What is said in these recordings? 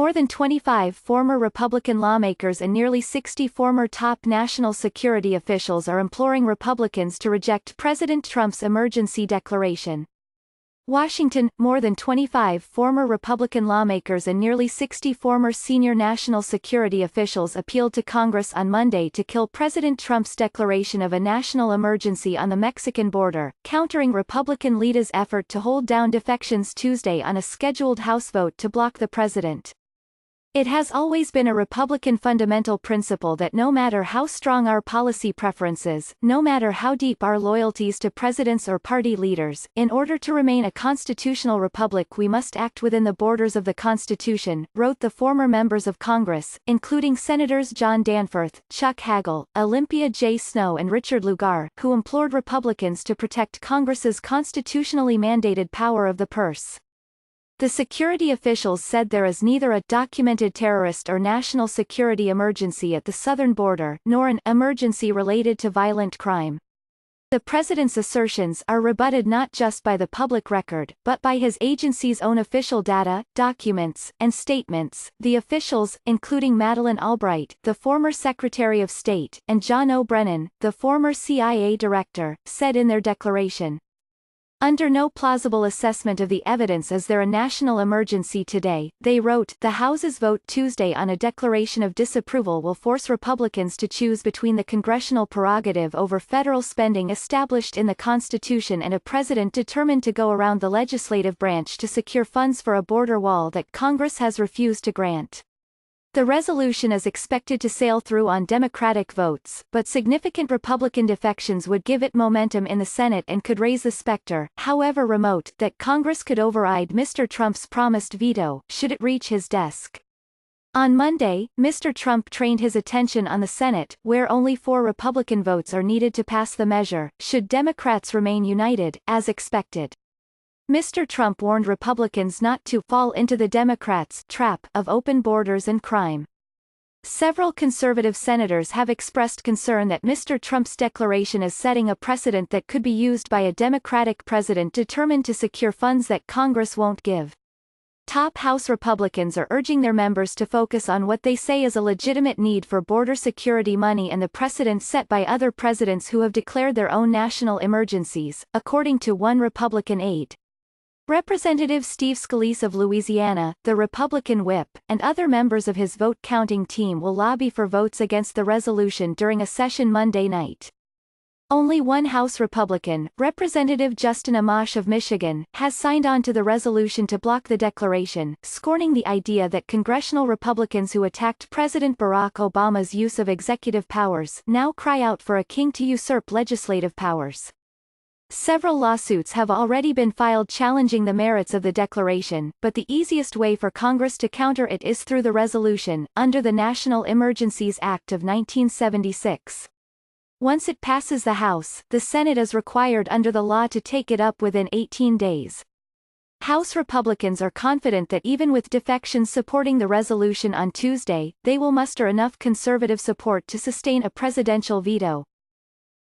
More than 25 former Republican lawmakers and nearly 60 former top national security officials are imploring Republicans to reject President Trump's emergency declaration. Washington, more than 25 former Republican lawmakers and nearly 60 former senior national security officials appealed to Congress on Monday to kill President Trump's declaration of a national emergency on the Mexican border, countering Republican leaders' effort to hold down defections Tuesday on a scheduled House vote to block the president. It has always been a Republican fundamental principle that no matter how strong our policy preferences, no matter how deep our loyalties to presidents or party leaders, in order to remain a constitutional republic we must act within the borders of the Constitution, wrote the former members of Congress, including Senators John Danforth, Chuck Hagel, Olympia J. Snowe and Richard Lugar, who implored Republicans to protect Congress's constitutionally mandated power of the purse. The security officials said there is neither a documented terrorist or national security emergency at the southern border, nor an emergency related to violent crime. The president's assertions are rebutted not just by the public record, but by his agency's own official data, documents, and statements. The officials, including Madeleine Albright, the former Secretary of State, and John O. Brennan, the former CIA director, said in their declaration, "Under no plausible assessment of the evidence is there a national emergency today," they wrote. The House's vote Tuesday on a declaration of disapproval will force Republicans to choose between the congressional prerogative over federal spending established in the Constitution and a president determined to go around the legislative branch to secure funds for a border wall that Congress has refused to grant. The resolution is expected to sail through on Democratic votes, but significant Republican defections would give it momentum in the Senate and could raise the specter, however remote, that Congress could override Mr. Trump's promised veto, should it reach his desk. On Monday, Mr. Trump trained his attention on the Senate, where only 4 Republican votes are needed to pass the measure, should Democrats remain united, as expected. Mr. Trump warned Republicans not to fall into the Democrats' trap of open borders and crime. Several conservative senators have expressed concern that Mr. Trump's declaration is setting a precedent that could be used by a Democratic president determined to secure funds that Congress won't give. Top House Republicans are urging their members to focus on what they say is a legitimate need for border security money and the precedent set by other presidents who have declared their own national emergencies, according to one Republican aide. Representative Steve Scalise of Louisiana, the Republican whip, and other members of his vote-counting team will lobby for votes against the resolution during a session Monday night. Only one House Republican, Representative Justin Amash of Michigan, has signed on to the resolution to block the declaration, scorning the idea that congressional Republicans who attacked President Barack Obama's use of executive powers now cry out for a king to usurp legislative powers. Several lawsuits have already been filed challenging the merits of the declaration, but the easiest way for Congress to counter it is through the resolution, under the National Emergencies Act of 1976. Once it passes the House, the Senate is required under the law to take it up within 18 days. House Republicans are confident that even with defections supporting the resolution on Tuesday, they will muster enough conservative support to sustain a presidential veto.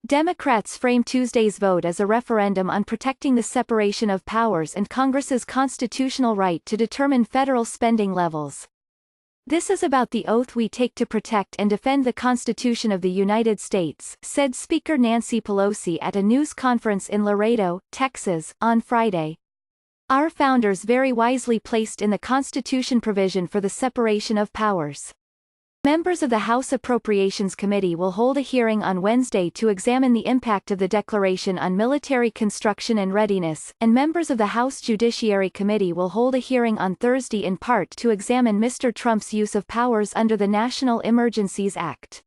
Democrats frame Tuesday's vote as a referendum on protecting the separation of powers and Congress's constitutional right to determine federal spending levels. "This is about the oath we take to protect and defend the Constitution of the United States," said Speaker Nancy Pelosi at a news conference in Laredo, Texas, on Friday. "Our founders very wisely placed in the Constitution provision for the separation of powers." Members of the House Appropriations Committee will hold a hearing on Wednesday to examine the impact of the declaration on military construction and readiness, and members of the House Judiciary Committee will hold a hearing on Thursday in part to examine Mr. Trump's use of powers under the National Emergencies Act.